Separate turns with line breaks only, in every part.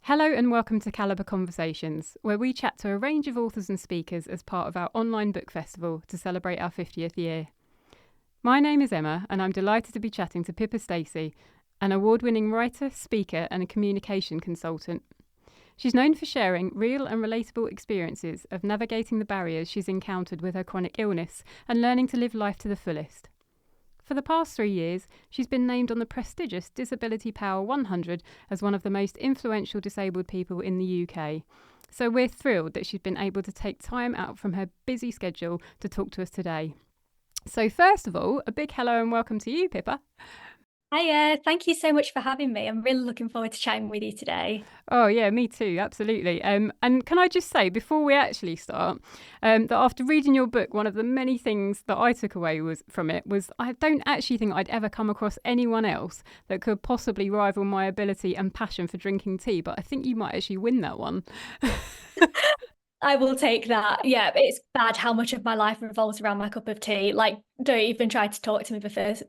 Hello and welcome to Calibre Conversations, where we chat to a range of authors and speakers as part of our online book festival to celebrate our 50th year. My name is Emma and I'm delighted to be chatting to Pippa Stacey, an award-winning writer, speaker and a communication consultant. She's known for sharing real and relatable experiences of navigating the barriers she's encountered with her chronic illness and learning to live life to the fullest. For the past 3 years, she's been named on the prestigious Disability Power 100 as one of the most influential disabled people in the UK. So we're thrilled that she's been able to take time out from her busy schedule to talk to us today. So first of all, a big hello and welcome to you, Pippa.
Hiya, thank you so much for having me. I'm really looking forward to chatting with you today.
Oh yeah, me too, absolutely. And can I just say, before we actually start, that after reading your book, one of the many things that I took away from it was I don't actually think I'd ever come across anyone else that could possibly rival my ability and passion for drinking tea, but I think you might actually win that one.
I will take that. Yeah, it's bad how much of my life revolves around my cup of tea. Like, don't even try to talk to me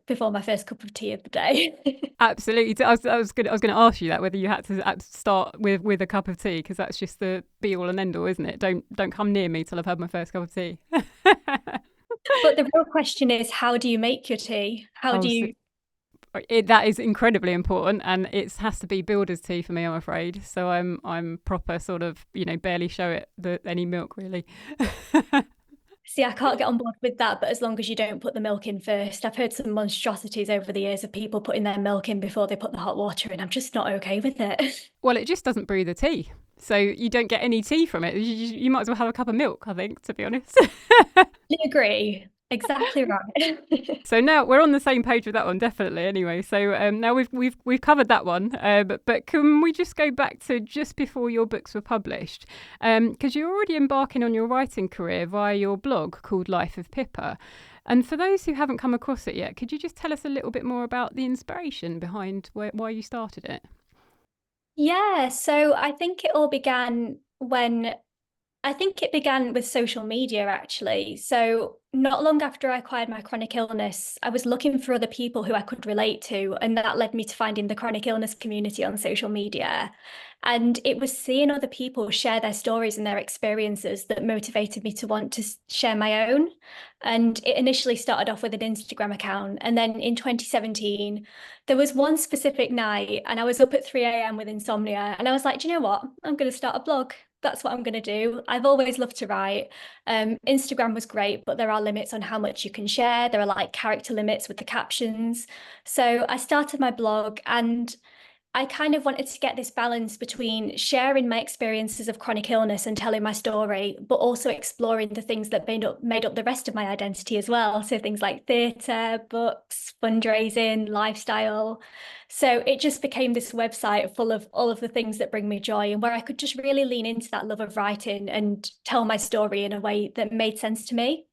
before my first cup of tea of the day.
Absolutely. I was going to ask you that, whether you had to start with a cup of tea, because that's just the be all and end all, isn't it? Don't come near me till I've had my first cup of tea.
But the real question is, how do you make your tea? How
Oh,
do
so
you
that is incredibly important, and it has to be builder's tea for me, I'm afraid. So I'm proper sort of barely show it any milk really.
see? I can't get on board with that, but as long as you don't put the milk in first. I've heard some monstrosities over the years of people putting their milk in before they put the hot water in. I'm just not okay with it.
Well, it just doesn't brew the tea, so you don't get any tea from it. You might as well have a cup of milk, I think, to be honest.
I agree. Exactly right.
So now we're on the same page with that one, definitely. Anyway, so now we've covered that one, but can we just go back to just before your books were published? Because you're already embarking on your writing career via your blog called Life of Pippa. And for those who haven't come across it yet, could you just tell us a little bit more about the inspiration behind why you started it?
Yeah, so I think it began with social media actually. So not long after I acquired my chronic illness, I was looking for other people who I could relate to, and that led me to finding the chronic illness community on social media. And it was seeing other people share their stories and their experiences that motivated me to want to share my own. And it initially started off with an Instagram account. And then in 2017, there was one specific night, and I was up at 3 a.m. with insomnia. And I was like, do you know what? I'm going to start a blog. That's what I'm going to do. I've always loved to write. Instagram was great, but there are limits on how much you can share. There are like character limits with the captions. So I started my blog, and I kind of wanted to get this balance between sharing my experiences of chronic illness and telling my story, but also exploring the things that made up the rest of my identity as well. So things like theatre, books, fundraising, lifestyle. So it just became this website full of all of the things that bring me joy, and where I could just really lean into that love of writing and tell my story in a way that made sense to me.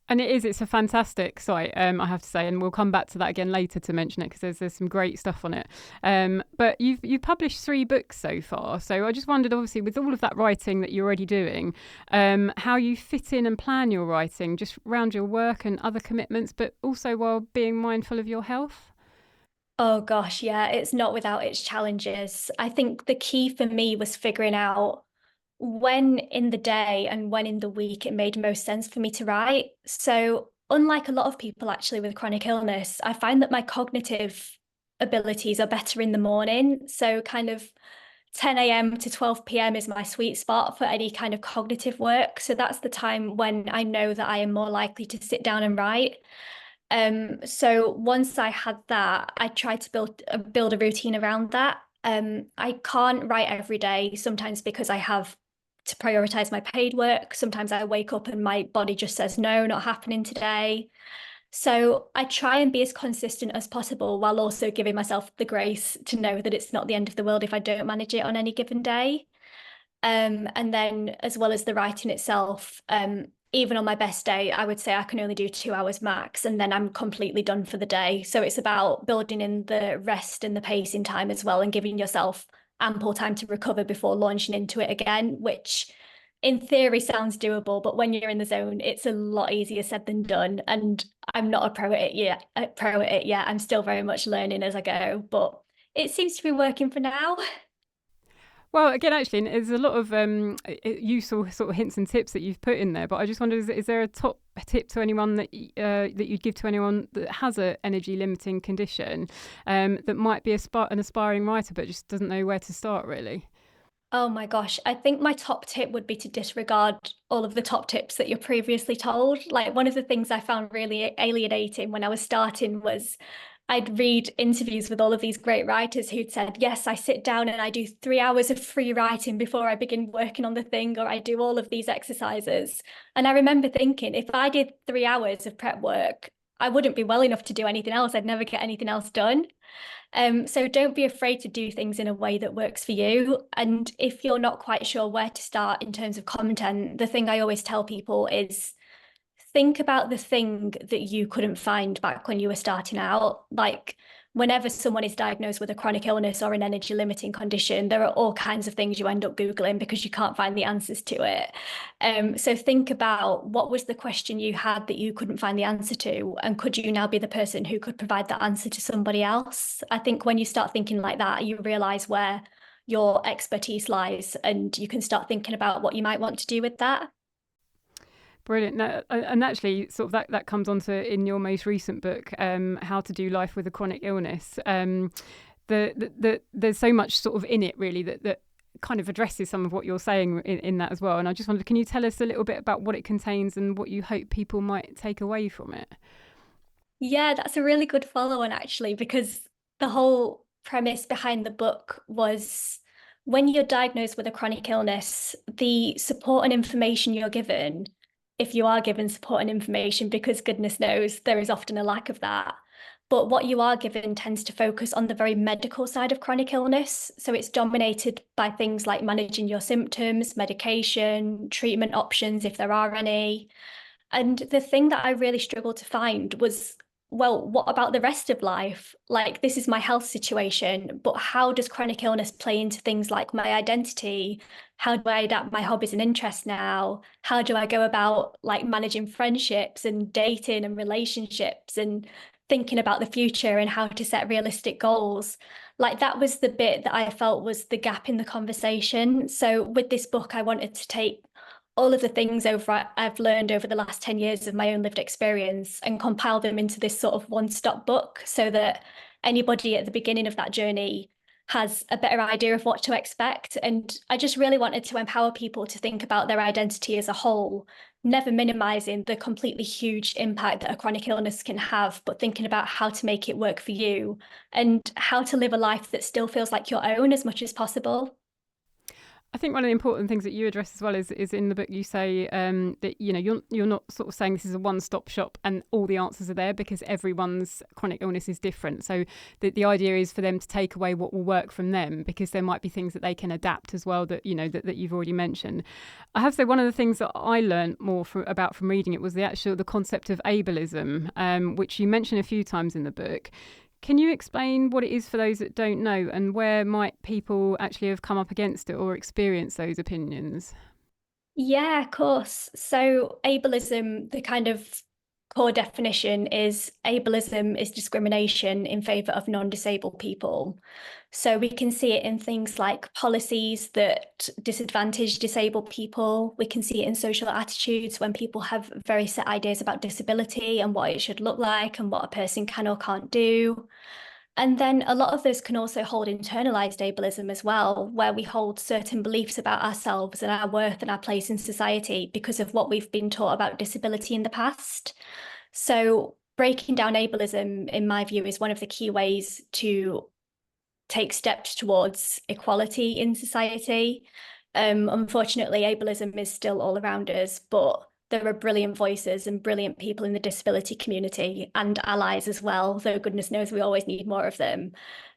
And it's a fantastic site, I have to say, and we'll come back to that again later to mention it, because there's some great stuff on it. But you've published 3 books so far, so I just wondered, obviously, with all of that writing that you're already doing, how you fit in and plan your writing just around your work and other commitments, but also while being mindful of your health.
Oh gosh, yeah, it's not without its challenges. I think the key for me was figuring out when in the day and when in the week it made most sense for me to write. So, unlike a lot of people actually with chronic illness, I find that my cognitive abilities are better in the morning. So, kind of 10 a.m. to 12 p.m. is my sweet spot for any kind of cognitive work. So, that's the time when I know that I am more likely to sit down and write. So once I had that, I tried to build a routine around that. I can't write every day, sometimes because I have to prioritize my paid work. Sometimes I wake up and my body just says, no, not happening today. So I try and be as consistent as possible while also giving myself the grace to know that it's not the end of the world if I don't manage it on any given day. And then as well as the writing itself, even on my best day, I would say I can only do 2 hours max, and then I'm completely done for the day. So it's about building in the rest and the pacing time as well, and giving yourself ample time to recover before launching into it again, which in theory sounds doable, but when you're in the zone, it's a lot easier said than done. And I'm not a pro at it yet. I'm still very much learning as I go, but it seems to be working for now.
Well, again, actually, there's a lot of useful sort of hints and tips that you've put in there. But I just wonder, is there a top tip to anyone that you'd give to anyone that has a energy limiting condition, that might be an aspiring writer but just doesn't know where to start, really?
Oh my gosh, I think my top tip would be to disregard all of the top tips that you're previously told. Like, one of the things I found really alienating when I was starting was I'd read interviews with all of these great writers who'd said, yes, I sit down and I do 3 hours of free writing before I begin working on the thing, or I do all of these exercises. And I remember thinking, if I did 3 hours of prep work, I wouldn't be well enough to do anything else. I'd never get anything else done. So don't be afraid to do things in a way that works for you. And if you're not quite sure where to start in terms of content, the thing I always tell people is think about the thing that you couldn't find back when you were starting out. Like, whenever someone is diagnosed with a chronic illness or an energy limiting condition, there are all kinds of things you end up Googling because you can't find the answers to it. So think about, what was the question you had that you couldn't find the answer to, and could you now be the person who could provide that answer to somebody else? I think when you start thinking like that, you realize where your expertise lies, and you can start thinking about what you might want to do with that.
Brilliant. No, and actually, sort of that comes onto in your most recent book, How to Do Life with a Chronic Illness. There's so much sort of in it, really, that kind of addresses some of what you're saying in that as well. And I just wondered, can you tell us a little bit about what it contains and what you hope people might take away from it?
Yeah, that's a really good follow on, actually, because the whole premise behind the book was, when you're diagnosed with a chronic illness, the support and information you're given, if you are given support and information, because goodness knows there is often a lack of that. But what you are given tends to focus on the very medical side of chronic illness. So it's dominated by things like managing your symptoms, medication, treatment options, if there are any. And the thing that I really struggled to find was, well, what about the rest of life? Like, this is my health situation, but how does chronic illness play into things like my identity? How do I adapt my hobbies and interests now? How do I go about like managing friendships and dating and relationships and thinking about the future and how to set realistic goals? Like, that was the bit that I felt was the gap in the conversation. So with this book, I wanted to take all of the things I've learned over the last 10 years of my own lived experience and compile them into this sort of one-stop book, so that anybody at the beginning of that journey has a better idea of what to expect. And I just really wanted to empower people to think about their identity as a whole, never minimizing the completely huge impact that a chronic illness can have, but thinking about how to make it work for you and how to live a life that still feels like your own as much as possible.
I think one of the important things that you address as well is in the book you say that you're not sort of saying this is a one-stop shop and all the answers are there, because everyone's chronic illness is different. So the idea is for them to take away what will work from them, because there might be things that they can adapt as well that that you've already mentioned. I have to say, one of the things that I learned more about from reading it was the concept of ableism, which you mention a few times in the book. Can you explain what it is for those that don't know, and where might people actually have come up against it or experienced those opinions?
Yeah, of course. So ableism, the kind of core definition is, ableism is discrimination in favour of non-disabled people. So we can see it in things like policies that disadvantage disabled people. We can see it in social attitudes when people have very set ideas about disability and what it should look like and what a person can or can't do. And then a lot of this can also hold internalized ableism as well, where we hold certain beliefs about ourselves and our worth and our place in society because of what we've been taught about disability in the past. So breaking down ableism, in my view, is one of the key ways to take steps towards equality in society. Unfortunately, ableism is still all around us, but there are brilliant voices and brilliant people in the disability community and allies as well, though goodness knows we always need more of them.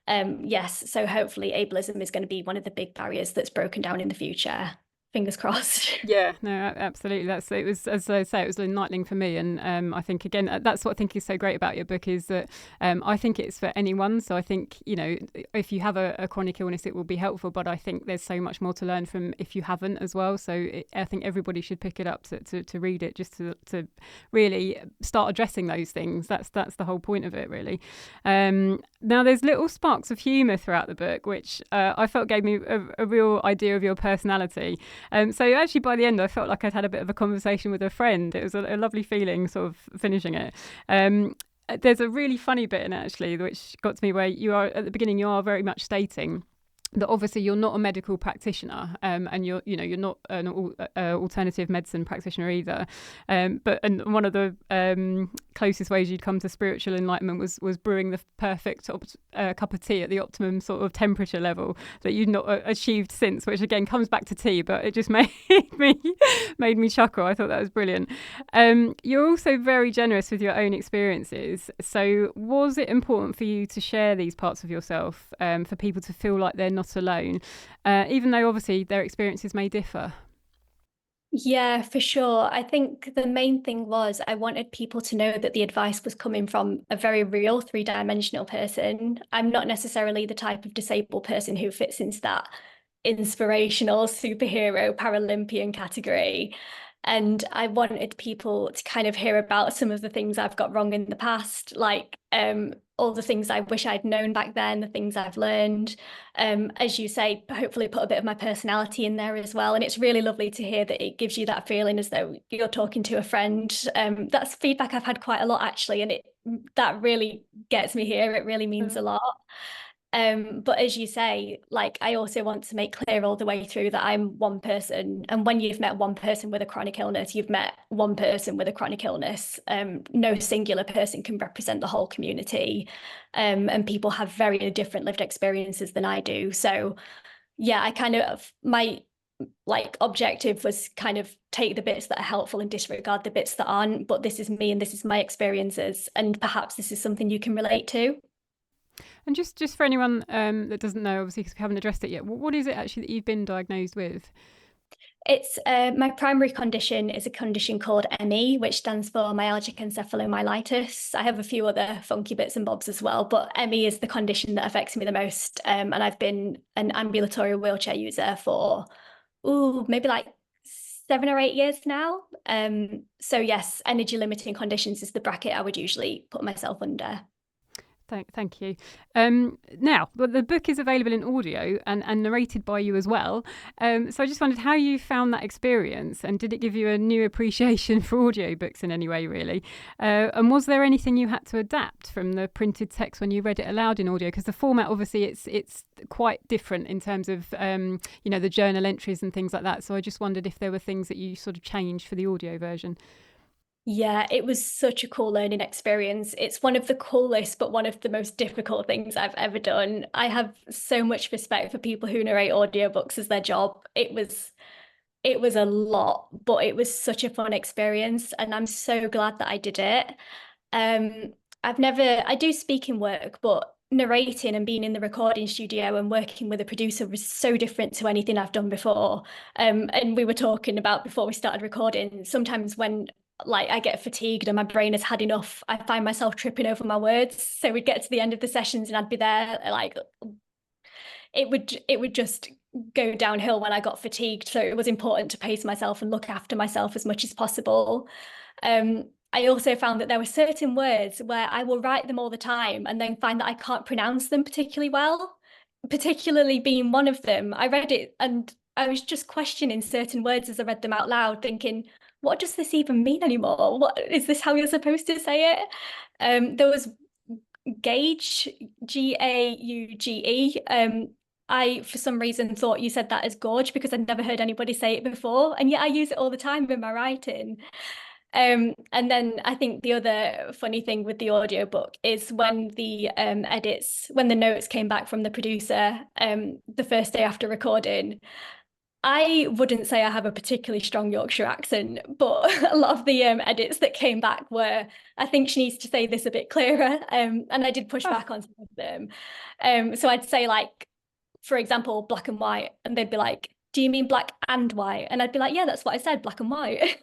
Yes, so hopefully ableism is going to be one of the big barriers that's broken down in the future. fingers crossed.
Yeah, no, absolutely. It was, as I say, it was enlightening for me, and I think again that's what I think is so great about your book is that I think it's for anyone. So I think if you have a chronic illness, it will be helpful. But I think there's so much more to learn from if you haven't as well. So I think everybody should pick it up to read it, just to really start addressing those things. That's the whole point of it, really. Now there's little sparks of humour throughout the book, which I felt gave me a real idea of your personality. So actually, by the end, I felt like I'd had a bit of a conversation with a friend. It was a lovely feeling, sort of finishing it. There's a really funny bit in it, actually, which got to me, where you are at the beginning. You are very much stating that obviously you're not a medical practitioner, and you're not an alternative medicine practitioner either. But one of the closest ways you'd come to spiritual enlightenment was brewing the perfect cup of tea at the optimum sort of temperature level that you'd not achieved since, which again comes back to tea, but it just made me chuckle. I thought that was brilliant. You're also very generous with your own experiences. So was it important for you to share these parts of yourself for people to feel like they're not alone, even though obviously their experiences may differ?
Yeah, for sure. I think the main thing was I wanted people to know that the advice was coming from a very real three-dimensional person. I'm not necessarily the type of disabled person who fits into that inspirational superhero Paralympian category. And I wanted people to kind of hear about some of the things I've got wrong in the past, like all the things I wish I'd known back then, the things I've learned. As you say, hopefully put a bit of my personality in there as well. And it's really lovely to hear that it gives you that feeling as though you're talking to a friend. That's feedback I've had quite a lot, actually, and that really gets me here. It really means a lot. But as you say, like, I also want to make clear all the way through that I'm one person. And when you've met one person with a chronic illness, you've met one person with a chronic illness. No singular person can represent the whole community. And people have very different lived experiences than I do. So yeah, my objective was kind of take the bits that are helpful and disregard the bits that aren't. But this is me and this is my experiences. And perhaps this is something you can relate to.
And just for anyone that doesn't know, obviously, because we haven't addressed it yet, what is it actually that you've been diagnosed with?
It's my primary condition is a condition called ME, which stands for myalgic encephalomyelitis. I have a few other funky bits and bobs as well, but ME is the condition that affects me the most. And I've been an ambulatory wheelchair user for maybe like 7 or 8 years now. So yes, energy limiting conditions is the bracket I would usually put myself under.
Thank you. Now, the book is available in audio and narrated by you as well. So I just wondered how you found that experience, and did it give you a new appreciation for audiobooks in any way, really? And was there anything you had to adapt from the printed text when you read it aloud in audio? Because the format, obviously, it's quite different in terms of the journal entries and things like that. So I just wondered if there were things that you sort of changed for the audio version.
Yeah, it was such a cool learning experience. It's one of the coolest, but one of the most difficult things I've ever done. I have so much respect for people who narrate audiobooks as their job. It was a lot, but it was such a fun experience, and I'm so glad that I did it. I do speaking work, but narrating and being in the recording studio and working with a producer was so different to anything I've done before. And we were talking about before we started recording, sometimes when I get fatigued and my brain has had enough, I find myself tripping over my words. So we'd get to the end of the sessions and I'd be there like it would just go downhill when I got fatigued. So it was important to pace myself and look after myself as much as possible. I also found that there were certain words where I will write them all the time and then find that I can't pronounce them particularly well, particularly being one of them. I read it and I was just questioning certain words as I read them out loud, thinking, what does this even mean anymore? What is this how you're supposed to say it? There was gauge, Gauge. I, for some reason, thought you said that as gorge because I'd never heard anybody say it before. And yet I use it all the time in my writing. And then I think the other funny thing with the audiobook is when when the notes came back from the producer, the first day after recording, I wouldn't say I have a particularly strong Yorkshire accent, but a lot of the edits that came back were, I think she needs to say this a bit clearer. And I did push back on some of them. So I'd say, like, for example, black and white, and they'd be like, do you mean black and white? And I'd be like, yeah, that's what I said, black and white.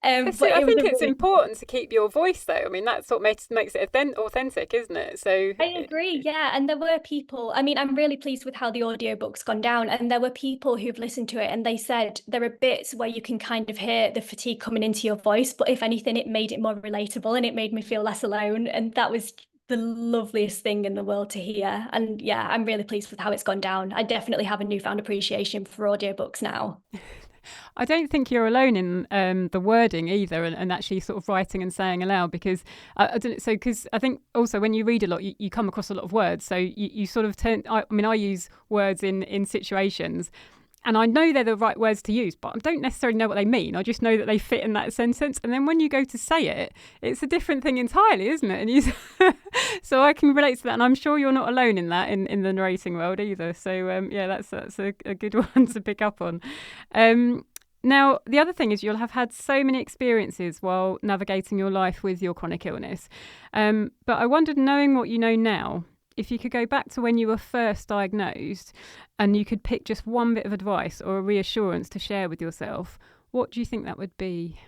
So
But
I
it was
think
a
it's
really,
important to keep your voice, though. I mean, that's what makes it authentic, isn't it? So
I agree, yeah. And there were people, I mean, I'm really pleased with how the audiobook's gone down. And there were people who've listened to it and they said there are bits where you can kind of hear the fatigue coming into your voice, but if anything, it made it more relatable and it made me feel less alone. And that was the loveliest thing in the world to hear. And yeah, I'm really pleased with how it's gone down. I definitely have a newfound appreciation for audiobooks now.
I don't think you're alone in the wording either, and actually sort of writing and saying aloud, because I don't. So because I think also when you read a lot, you come across a lot of words. So you sort of turn. I mean, I use words in situations. And I know they're the right words to use, but I don't necessarily know what they mean. I just know that they fit in that sentence. And then when you go to say it, it's a different thing entirely, isn't it? And you, so I can relate to that. And I'm sure you're not alone in that in the narrating world either. So yeah, that's a good one to pick up on. Now, the other thing is you'll have had so many experiences while navigating your life with your chronic illness. But I wondered, knowing what you know now, if you could go back to when you were first diagnosed and you could pick just one bit of advice or a reassurance to share with yourself, what do you think that would be?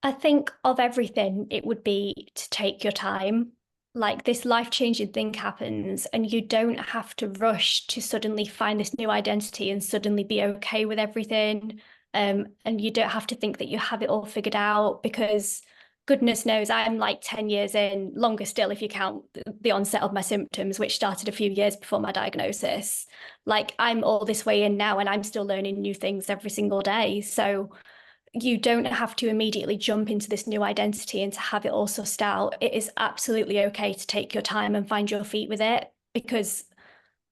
I think of everything, it would be to take your time. Like this life-changing thing happens, and you don't have to rush to suddenly find this new identity and suddenly be okay with everything. And you don't have to think that you have it all figured out because goodness knows I'm like 10 years in, longer still if you count the onset of my symptoms, which started a few years before my diagnosis. Like I'm all this way in now and I'm still learning new things every single day. So you don't have to immediately jump into this new identity and to have it all sussed out. It is absolutely okay to take your time and find your feet with it because,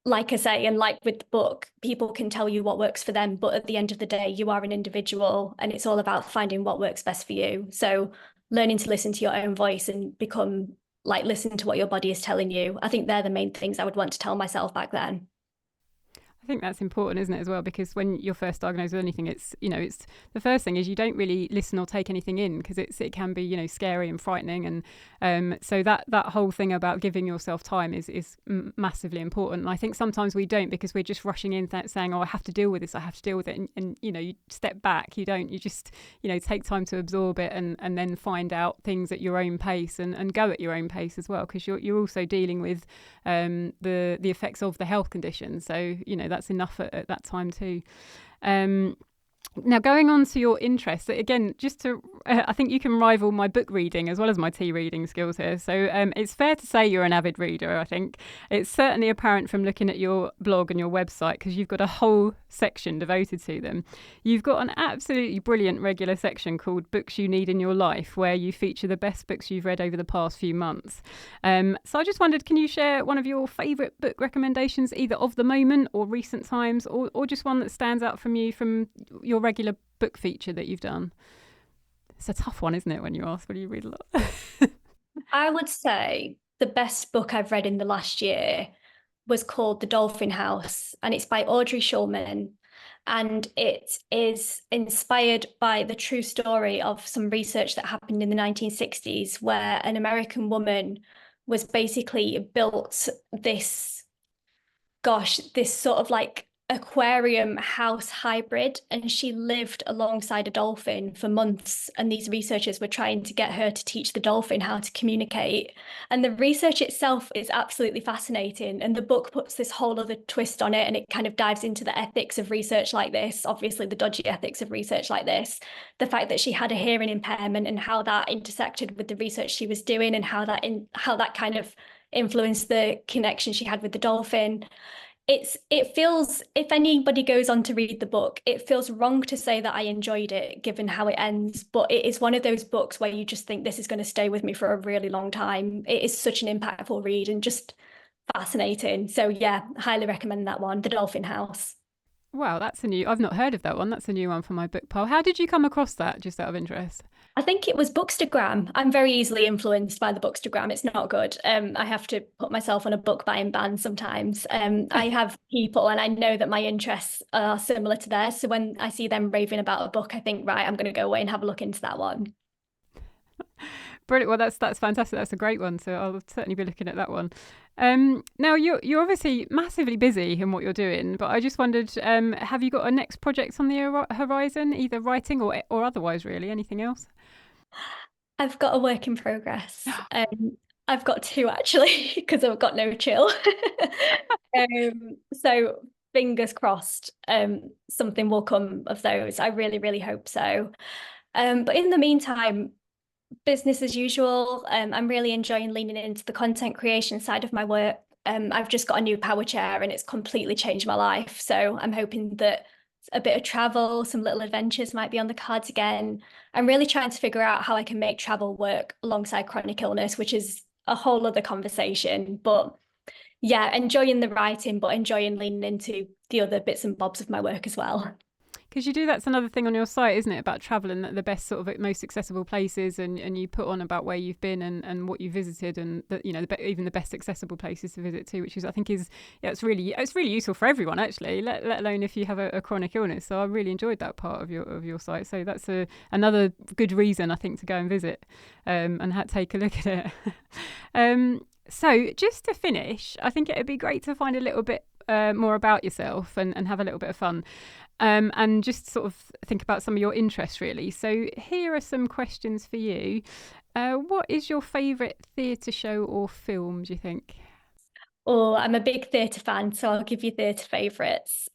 like I say, and like with the book, people can tell you what works for them, but at the end of the day, you are an individual and it's all about finding what works best for you. So learning to listen to your own voice and become like, listen to what your body is telling you. I think they're the main things I would want to tell myself back then.
I think that's important, isn't it, as well? Because when you're first diagnosed with anything, it's it's the first thing is you don't really listen or take anything in because it can be scary and frightening, and so that whole thing about giving yourself time is massively important. And I think sometimes we don't because we're just rushing in saying, oh, I have to deal with this, I have to deal with it, and you step back, you just take time to absorb it and then find out things at your own pace and go at your own pace as well because you're also dealing with the effects of the health condition. So that's enough at that time too. Now, going on to your interests, again, just to, I think you can rival my book reading as well as my tea reading skills here. So it's fair to say you're an avid reader, I think. It's certainly apparent from looking at your blog and your website because you've got a whole section devoted to them. You've got an absolutely brilliant regular section called Books You Need in Your Life, where you feature the best books you've read over the past few months. So I just wondered, can you share one of your favourite book recommendations, either of the moment or recent times, or just one that stands out from you from your regular book feature that you've done? It's a tough one, isn't it, when you ask when you read a lot?
I would say the best book I've read in the last year was called The Dolphin House, and it's by Audrey Schulman. And it is inspired by the true story of some research that happened in the 1960s, where an American woman was basically built this sort of like aquarium house hybrid, and she lived alongside a dolphin for months, and these researchers were trying to get her to teach the dolphin how to communicate. And the research itself is absolutely fascinating, and the book puts this whole other twist on it, and it kind of dives into the ethics of research like this, obviously the dodgy ethics of research like this, the fact that she had a hearing impairment and how that intersected with the research she was doing, and how that kind of influenced the connection she had with the dolphin. It feels, if anybody goes on to read the book, it feels wrong to say that I enjoyed it given how it ends, but it is one of those books where you just think this is going to stay with me for a really long time. It is such an impactful read and just fascinating. So yeah, highly recommend that one, The Dolphin House.
Wow, I've not heard of that one. That's a new one for my book pile. How did you come across that, just out of interest?
I think it was Bookstagram. I'm very easily influenced by the Bookstagram. It's not good. I have to put myself on a book buying ban sometimes. I have people and I know that my interests are similar to theirs. So when I see them raving about a book, I think, right, I'm going to go away and have a look into that one.
Brilliant. Well, that's fantastic. That's a great one. So I'll certainly be looking at that one. Now you're obviously massively busy in what you're doing, but I just wondered, have you got a next project on the horizon, either writing or otherwise, really? Anything else?
I've got a work in progress. I've got two actually, because I've got no chill. So fingers crossed, something will come of those. I really, really hope so. But in the meantime, business as usual. I'm really enjoying leaning into the content creation side of my work. I've just got a new power chair and it's completely changed my life. So I'm hoping that a bit of travel, some little adventures might be on the cards again. I'm really trying to figure out how I can make travel work alongside chronic illness, which is a whole other conversation. But yeah, enjoying the writing, but enjoying leaning into the other bits and bobs of my work as well.
Because you do, that's another thing on your site, isn't it, about traveling, the best sort of most accessible places, and you put on about where you've been and what you visited, and even the best accessible places to visit too, which is, I think, it's really useful for everyone actually, let alone if you have a chronic illness. So I really enjoyed that part of your site. So that's another good reason, I think, to go and visit, and take a look at it. So just to finish, I think it'd be great to find a little bit more about yourself and have a little bit of fun. And just sort of think about some of your interests, really. So here are some questions for you. What is your favourite theatre show or film, do you think?
Oh, I'm a big theatre fan, so I'll give you theatre favourites.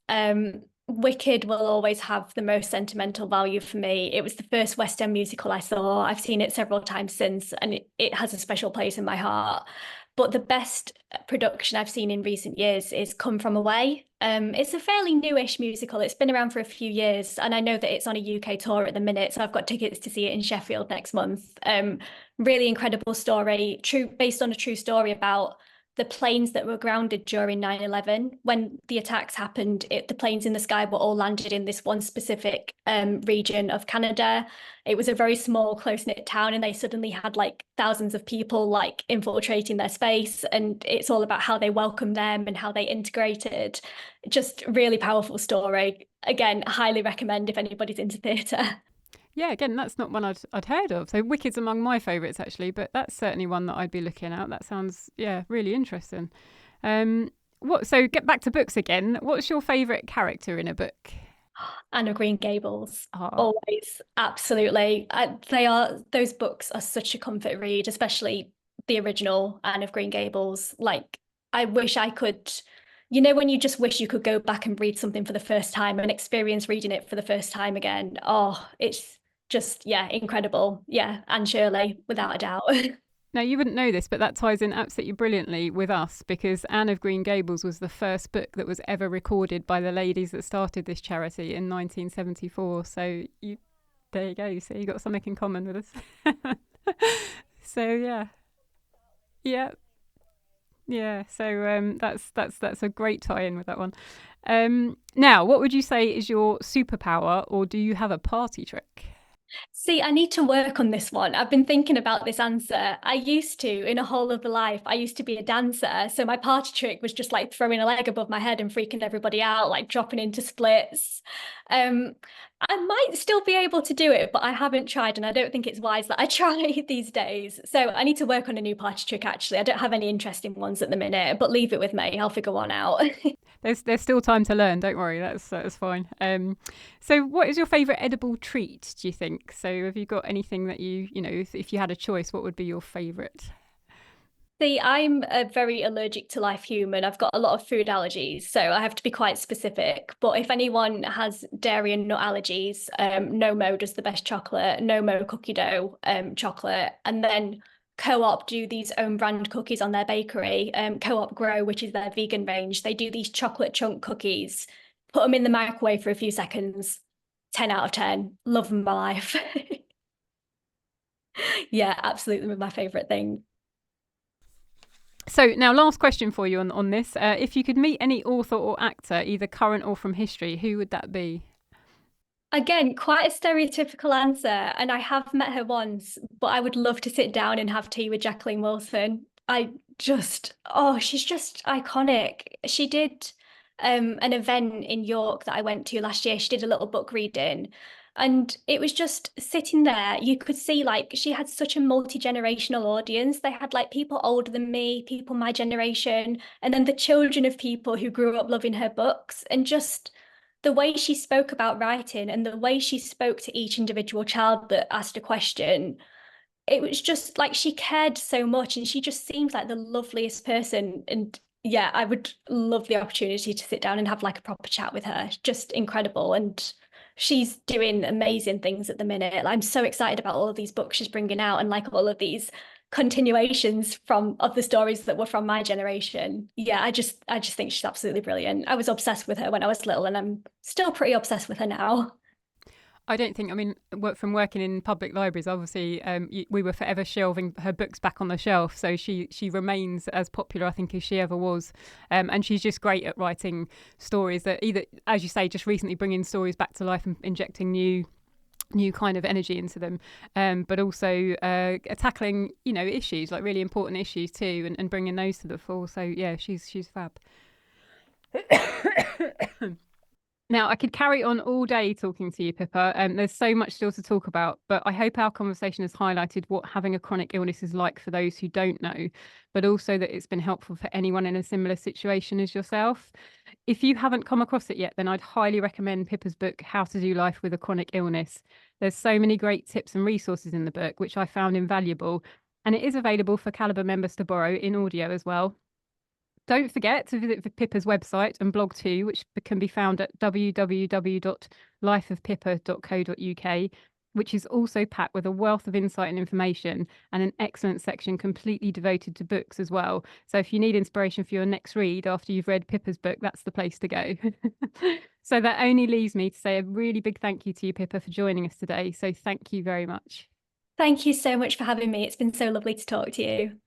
Wicked will always have the most sentimental value for me. It was the first West End musical I saw. I've seen it several times since, and it has a special place in my heart. But the best production I've seen in recent years is Come From Away. It's a fairly newish musical. It's been around for a few years, and I know that it's on a UK tour at the minute, so I've got tickets to see it in Sheffield next month. Really incredible story, based on a true story about the planes that were grounded during 9/11. When the attacks happened, the planes in the sky were all landed in this one specific region of Canada. It was a very small, close-knit town, and they suddenly had like thousands of people like infiltrating their space. And it's all about how they welcomed them and how they integrated. Just really powerful story. Again, highly recommend if anybody's into theatre.
Yeah, again, that's not one I'd heard of. So Wicked's among my favourites actually, but that's certainly one that I'd be looking at. That sounds, really interesting. So get back to books again. What's your favourite character in a book?
Anne of Green Gables,
Oh,
always, absolutely. Those books are such a comfort read, especially the original Anne of Green Gables. Like, I wish I could, when you just wish you could go back and read something for the first time and experience reading it for the first time again. Oh, it's just, yeah, incredible. Yeah, Anne Shirley, without a doubt.
now you wouldn't know this, but that ties in absolutely brilliantly with us because Anne of Green Gables was the first book that was ever recorded by the ladies that started this charity in 1974. So there you go. You see, you got something in common with us. So yeah. Yeah, so that's a great tie-in with that one. Now, what would you say is your superpower, or do you have a party trick?
See, I need to work on this one. I've been thinking about this answer. I used to, in a whole other life, I used to be a dancer. So my party trick was just like throwing a leg above my head and freaking everybody out, like dropping into splits. Um, I might still be able to do it, but I haven't tried, and I don't think it's wise that I try these days. So I need to work on a new party trick, actually. I don't have any interesting ones at the minute, but leave it with me. I'll figure one out.
There's still time to learn. Don't worry, that's fine. So what is your favourite edible treat? Do you think? So have you got anything that if you had a choice, what would be your favourite?
See, I'm a very allergic to life human. I've got a lot of food allergies, so I have to be quite specific. But if anyone has dairy and nut allergies, Nomo does the best chocolate, Nomo cookie dough chocolate, and then Co-op do these own brand cookies on their bakery. Co-op Grow, which is their vegan range, they do these chocolate chunk cookies. Put them in the microwave for a few seconds. 10 out of 10. Love them my life. Yeah, absolutely my favorite thing.
So now, last question for you on this. If you could meet any author or actor, either current or from history, who would that be?
Again, quite a stereotypical answer, and I have met her once, but I would love to sit down and have tea with Jacqueline Wilson. She's just iconic. She did an event in York that I went to last year. She did a little book reading, And it was just sitting there. You could see like she had such a multi-generational audience. They had like people older than me, people my generation, and then the children of people who grew up loving her books. And just the way she spoke about writing and the way she spoke to each individual child that asked a question, it was just like she cared so much and she just seemed like the loveliest person. And yeah, I would love the opportunity to sit down and have like a proper chat with her. Just incredible. And she's doing amazing things at the minute. I'm so excited about all of these books she's bringing out and like all of these continuations from of the stories that were from my generation. Yeah, I just think she's absolutely brilliant. I was obsessed with her when I was little and I'm still pretty obsessed with her now.
I don't think, I mean, from working in public libraries, obviously, we were forever shelving her books back on the shelf. So she remains as popular, I think, as she ever was. And she's just great at writing stories that either, as you say, just recently bringing stories back to life and injecting new kind of energy into them, but also tackling, issues, like really important issues too, and bringing those to the fore. So yeah, she's fab. Now, I could carry on all day talking to you, Pippa. There's so much still to talk about, but I hope our conversation has highlighted what having a chronic illness is like for those who don't know, but also that it's been helpful for anyone in a similar situation as yourself. If you haven't come across it yet, then I'd highly recommend Pippa's book, How to Do Life with a Chronic Illness. There's so many great tips and resources in the book, which I found invaluable, and it is available for Calibre members to borrow in audio as well. Don't forget to visit Pippa's website and blog too, which can be found at www.lifeofpippa.co.uk, which is also packed with a wealth of insight and information and an excellent section completely devoted to books as well. So if you need inspiration for your next read after you've read Pippa's book, that's the place to go. So that only leaves me to say a really big thank you to you, Pippa, for joining us today. So thank you very much.
Thank you so much for having me. It's been so lovely to talk to you.